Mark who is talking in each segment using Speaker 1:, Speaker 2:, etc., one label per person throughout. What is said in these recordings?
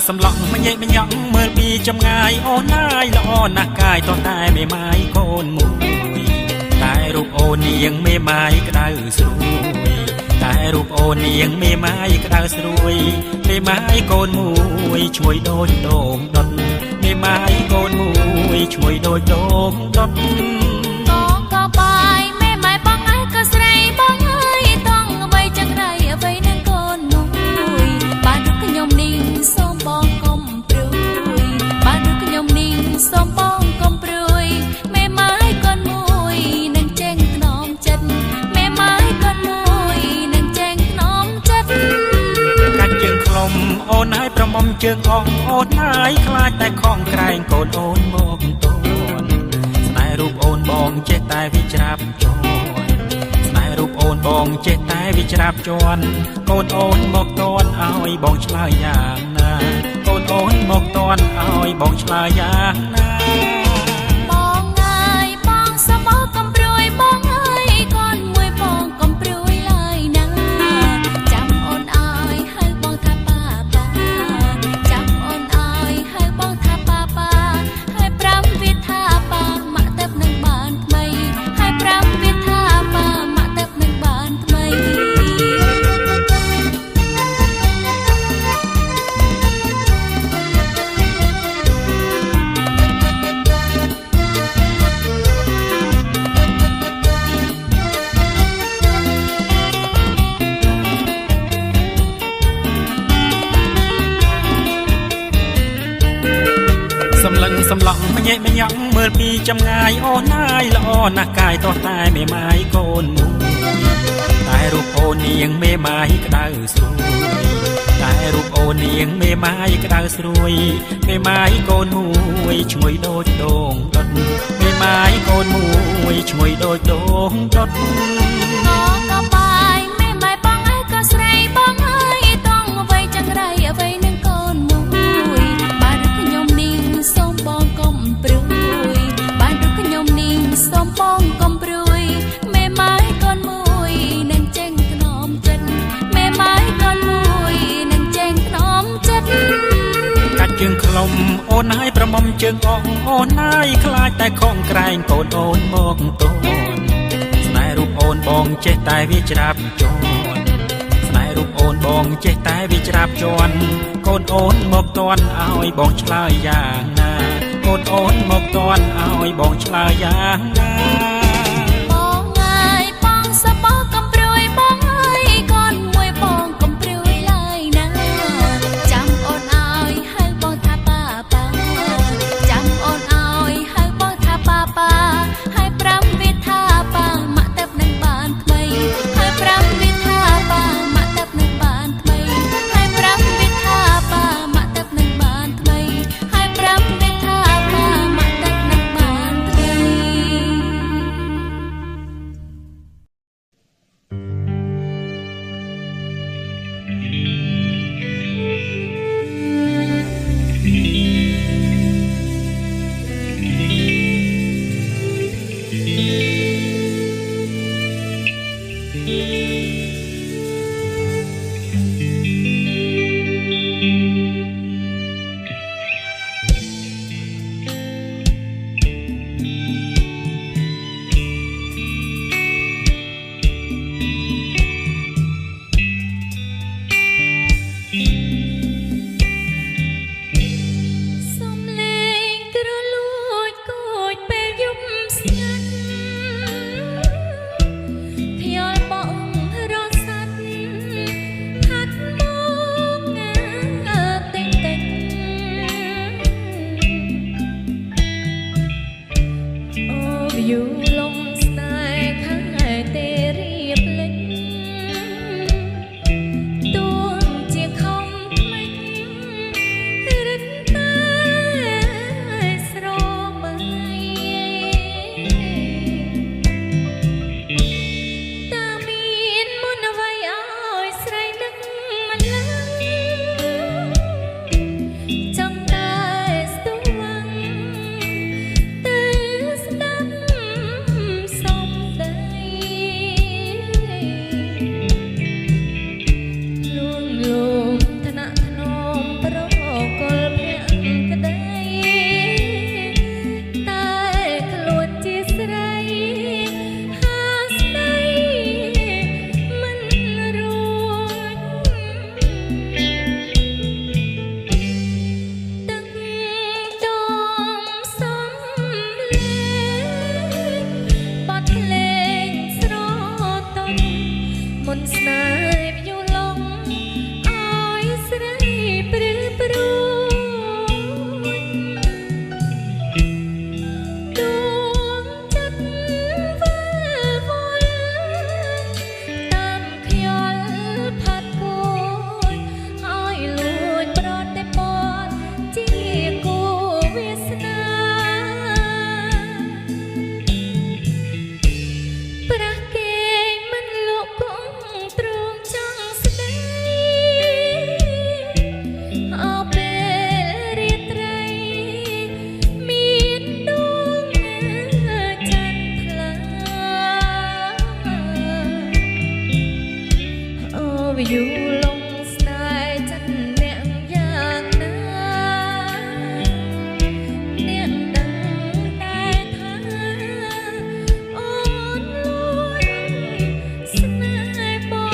Speaker 1: สำลักมันเย่มันยังเมื่อปีจำงายโอนายละอ่อนนักกายต่อตายไม่ไม้โคนมุยตายรูปโอนี่ยังไม่ไม้กระดาษสวยตายรูปโอนี่ยังไม่ไม้กระดาษสวยไม่ไม้โกนมุยช่วยโดนโดมดนไม่ไม้โกนมุยช่วยโดนโดมดน
Speaker 2: ก็ไปแม่ไม้บ้องไอ้ก็ใส่บ้องไอ้ต้องไว้จังไรไว้นั่งโกนมุยบ้านดูขยมนิ่งส้มบ้องกลมปรุยบ้านดูขยมนิ่งส้มบ้องกลมปรุยแม่ไม้ก้นมุยนั่งเจงขนมจัดแม่ไม้ก้นมุยนั่งเจงขนมจัด
Speaker 1: การเจิงคลมโอนายประมมเจิงอ่องโอนายคลายแต่ของใครโกนโอนโมกต้นสนายรูปโอนบองเจตายวิจารจรสนายรูปโอนบองเจตายวิจารจรโกนโอนโมกต้นเอาไอ้บองชลายอย่างนาโกนโอนโมกต้นเอาไอ้บองชลายอย่างนา
Speaker 2: บ้องไอ้บ้องสมอกำปรุยบ้องไอ้ก้อนมวยบ้องกำปรุยเลยนะจำโอนไอ้ให้บ้องทับป้าป้าจำโอนไอ้ให้บ้องทับป้าป้าให้พรำวิทาป้ามาเต็บหนึ่งบานไม่ให้พรำวิทาป้ามาเต็บหนึ่งบานไม่
Speaker 1: สำลักมันเย่มันยังเมื่อปีจำงายโอนายละอ่อนนักกายต่อตายไม่ไม้โกนมุยตายรูปโอนี่ยังไม่ไม้กระดาษสวยตายรูปโอนี่ยังไม่ไม้กระดาษสวยไม่ไม้โกนมุยช่วยโดดโด่งดดไม่ไม้โกนมุยช่วยโดดโด่งดด
Speaker 2: ก็ไปแม่ไม้บ้องไอ้ก็ใส่บ้องไอ้ต้องไว้จังไรไว้นั่งโกนมุยบ้านดูขยมนิ่งส้มบ้องกลมปรุยบ้านดูขยมนิ่งส้มบ้องกลมปรุยแม่ไม้ก้อนมุยนั่งเจงขนมจัดแม่ไม้ก้อนมุยนั่งเจงขนมจัด
Speaker 1: กัดเจิงคลมโอนายประมมเจิงอ่องโอนายคลายแต่ของใครโกนโอนโมกต้นสนายรูปโอนบองเจตายวิจารจรสนายรูปโอนบองเจตายวิจารจรโกนโอนโมกต้นเอาไอ้บองชลายอย่างนาโกนโอนโมกต้นเอาไอ้บองชลายอย่างนา
Speaker 2: บ้องไอ้บ้องสมอกำปรุยบ้องไอ้ก้อนมวยบ้องกำปรุยเลยนะจำโอนไอ้ให้บ้องทับป้าป้าจำโอนไอ้ให้บ้องทับป้าป้าให้พรำวิทาป้ามาเต็บหนึ่งบานไม่ให้พรำวิทาป้ามาเต็บหนึ่งบานไม่ให้พรำวิทาป้ามาเต็บหนึ่งบานไม่ให้พรำวิทาป้ามาเต็บหนึ่งบานไม่ អោពេលរាត្រីមានដួងច័ន្ទថ្លាអូវាយូរលងស្នេហ៍ចិត្តអ្នកយ៉ាងណាអ្នកដឹងតែថាអូនលួចស្នេហ៍បង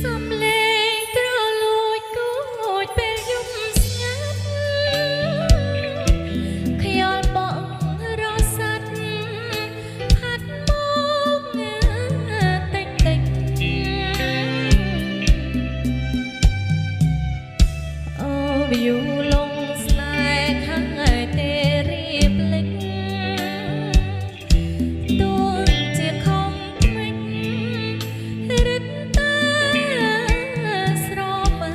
Speaker 2: សំលេងត្រលួចគួចពេលយប់ស្ងាត់ខ្យល់បក់រសាត់ផាត់មកតិចតិចអូវាយូរលងស្នេហ៍ខាងតែរៀបលេចទួជាខំខ្មិចរឹតតែស្រមៃ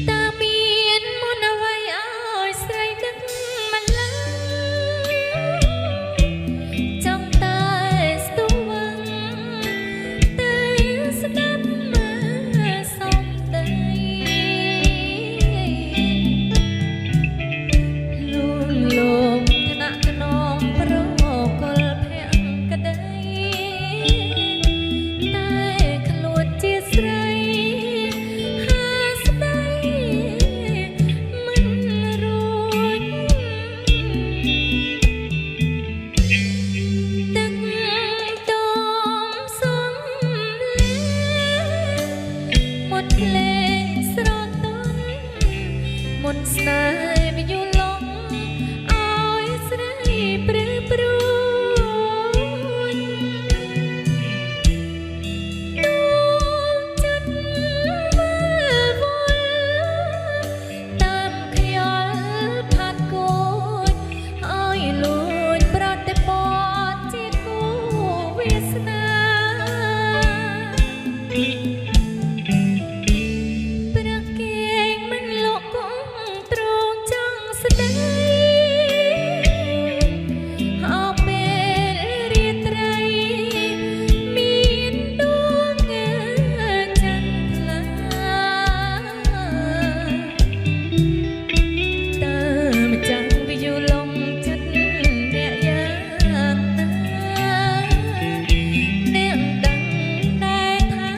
Speaker 2: តាមានមុនអ្វីឲ្យស្រីនឹកមិនឡើយចង់តែស្ទុះវឹងតែស្ដាប់សំដីលួងលោមថ្នាក់ថ្នមប្រកុលភក្តីតែខ្លួនជាស្រីហាស្ដីមិនរួចទឹកដមសំលេងមុតភ្លេងស្រទន់មុនស្នេហ៍វាយូរលងឲ្យស្រីព្រឺព្រួយដួងចិត្តវិលវល់តាមខ្យល់ផាត់គួចឲ្យលួចប្រតិបត្តិជាគូវាសនា ព្រះគេងមិនលោកគង់ទ្រង់ចង់ស្ដីអោពេលរាត្រីមានដួងច័ន្ទថ្លាតើម្ចាំងវាយូរលងចិត្តអ្នកយ៉ាងណាអ្នកដឹងតែថា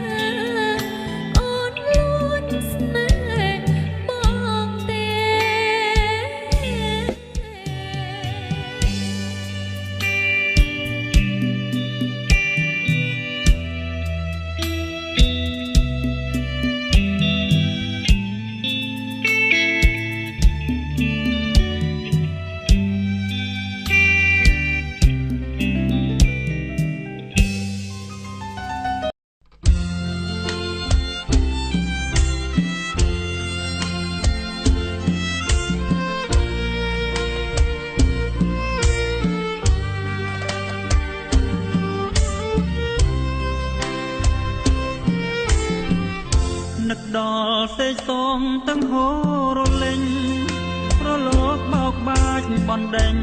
Speaker 2: អូនលួចស្នេហ៍បងទេ
Speaker 1: នឹកដល់សេកសងទាំងហូររលេងប្រឡោកបោកបាច់បណ្ដេញ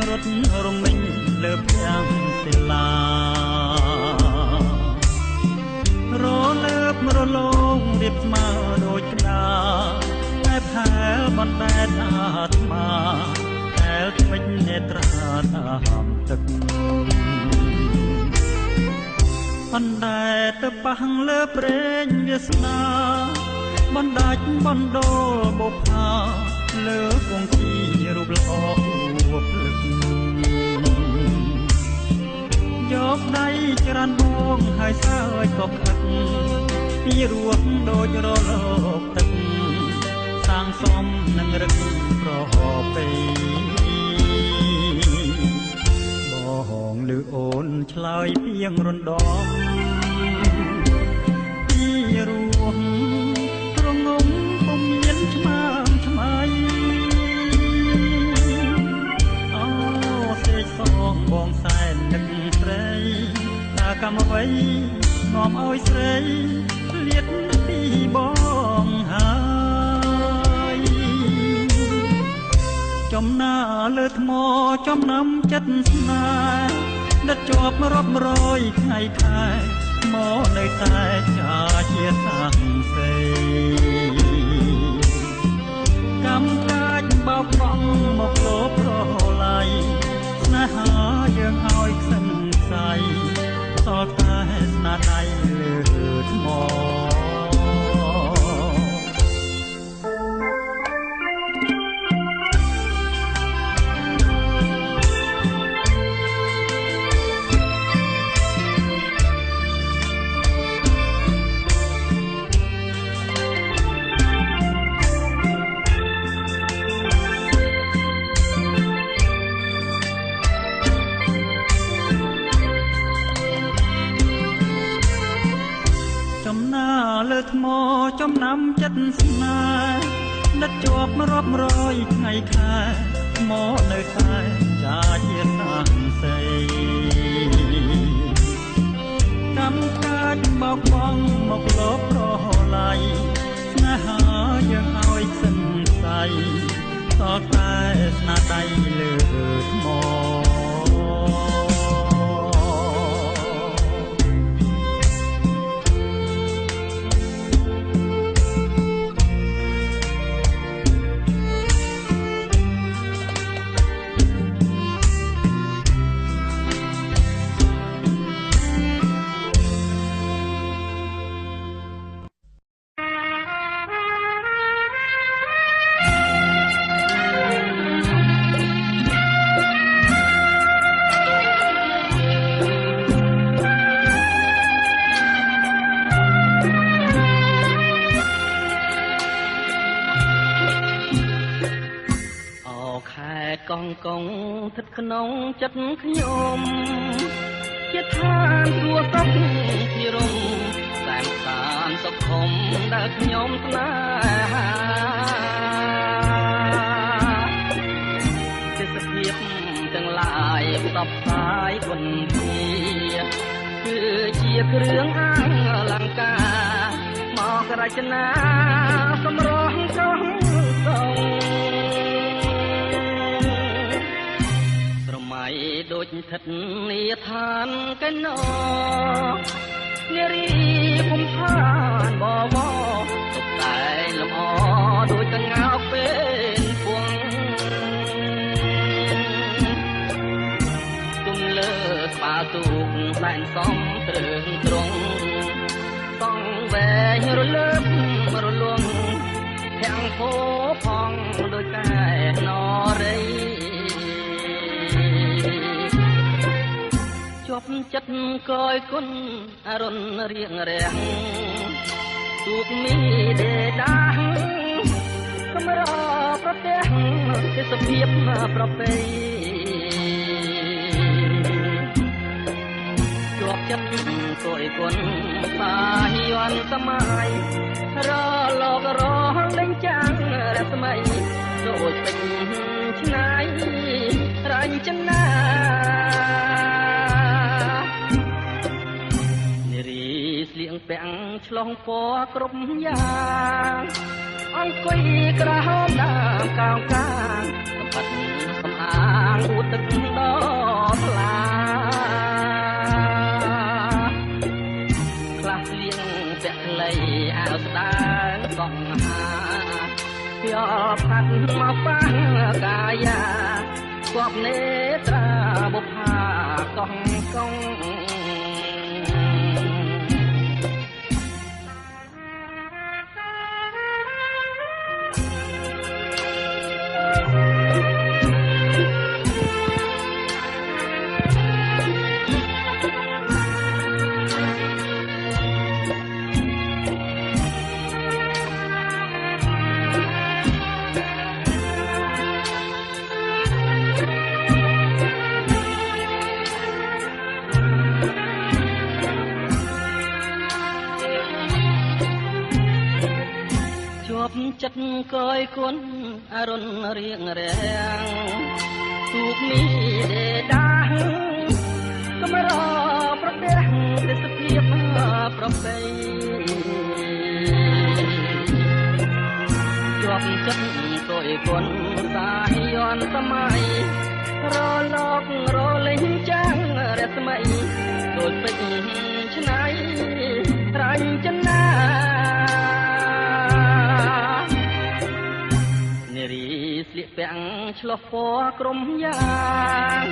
Speaker 1: រត់រមិញលើផ្ទាំងសិលារលើបរលងរៀបស្មើដូចក្តារតែផែលបណ្ដែតអាត្មាផែលថ្មិចនេត្រាតាមទឹកអណ្ដែតទៅប៉ះលើព្រេងវាសនាបណ្ដាច់បណ្ដោលបុប្ផាលើគង្គីរូបល្អអួបលឹកយកដៃច្រានបងហើយសើចក៏ខឹកពីរួងដូចរលកទឹកសាំង ងសំនឹងរឹកប្រពេបងលឺអូនឆ្លើយពីងរំដំពីរស់ត្រងងពុំមានឆ្មាំឆ្មៃអូសេកសងបងសែននឹកស្រីតាកម្មអ្វីនាំឲ្យស្រីលៀតពីបងហើយចំណាលើថ្មចំណាំចិត្តស្នេហ៍ដិតជាប់រាប់រយថ្ងៃខែមកនៅតែចាជាសាំងសេកម្មកាចបោកបង់មកលោបរល័យស្នេហាយើងឲ្យខ្សឹងខ្សៃសល់តែស្នាដៃលើថ្មលើថ្មចំណាំចិត្តស្នេហ៍ដិតជាប់រាប់រយថ្ងៃខែមកនៅតែចាជាសាំងសេកម្មកាចបោកបង់មកលបរល័យស្នេហាយើងឲ្យខ្សឹងខ្សៃសល់តែស្នាដៃលើថ្មកងកងស្ថិតក្នុងចិត្តខ្ញុំជាឋានសួគ៌សុខជារមតែមសានសុខុមដែលខ្ញុំស្នេហាទេសភាពទាំងឡាយផ្សព្វផ្សាយគុណធាគឺជាគ្រឿងអលង្ការមករចនាសម្រស់កងសងដូចស្ថិតនាឋានកែណោនារីគុំឋានបវរទុកតែលំអដូចកងោកពេលពួងទុំលើស្បាទូកសែនសំត្រឹងត្រង់សងវែងរលើករលងទាំងភោផងដូចតែនរីជាប់ចិត្តកយគុណអរុនរៀងរាំងទូកមីដេដាកំរប្រទេសទេសភាពប្រពៃជាប់ចិត្តកយគុណសាយ័នសម័យរលករលេងចាំងរស្មីដូចពេញឆ្នៃរញ្ចនាស្លៀងពាំងឆ្លងពណ៌គ្រប់យ៉ាងអង្គុយក្រហមដើមកោងកាងសម្បត្តិសំអាងអួតទឹកដល់ថ្លាខ្លះស្លៀងពាក់ខ្លីអាវស្ដើងកងហាពីអផាត់មកប៉ះកាយាគប់នេត្រាបុប្ផាកងកង
Speaker 3: កយគុណអរុនរៀងរាំងទូកនេះដេដាកំរប្រទេសទេសភាពប្រពៃជាប់ចិត្តកយគុណសាយ័នសម័យរលករលេងចាំងរស្មីដូចពេជ្រឆ្នៃរញ្ចនានារីស្លៀកពាក់ឆ្លោះពណ៌ក្រុមយ៉ាង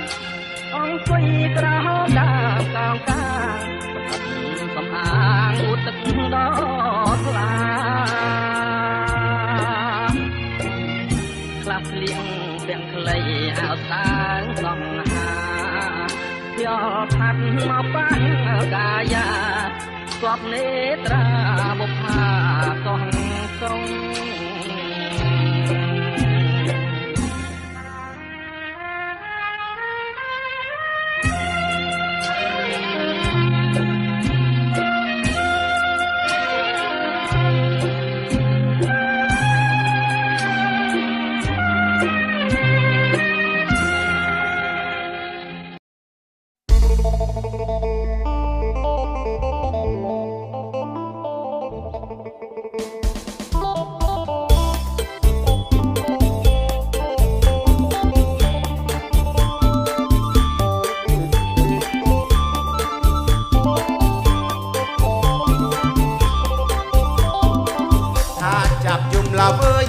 Speaker 3: អង្គុយក្រោមដើមកោងកាងសំអាងឧទឹកដល់ថ្លាខ្លះស្លៀកពាក់ខ្លីអោសាងសំហាយោផាត់មកបាំងកាយាគប់នេត្រាបុប្ផាកងកង
Speaker 4: ថាចាប់យំឡាវើយ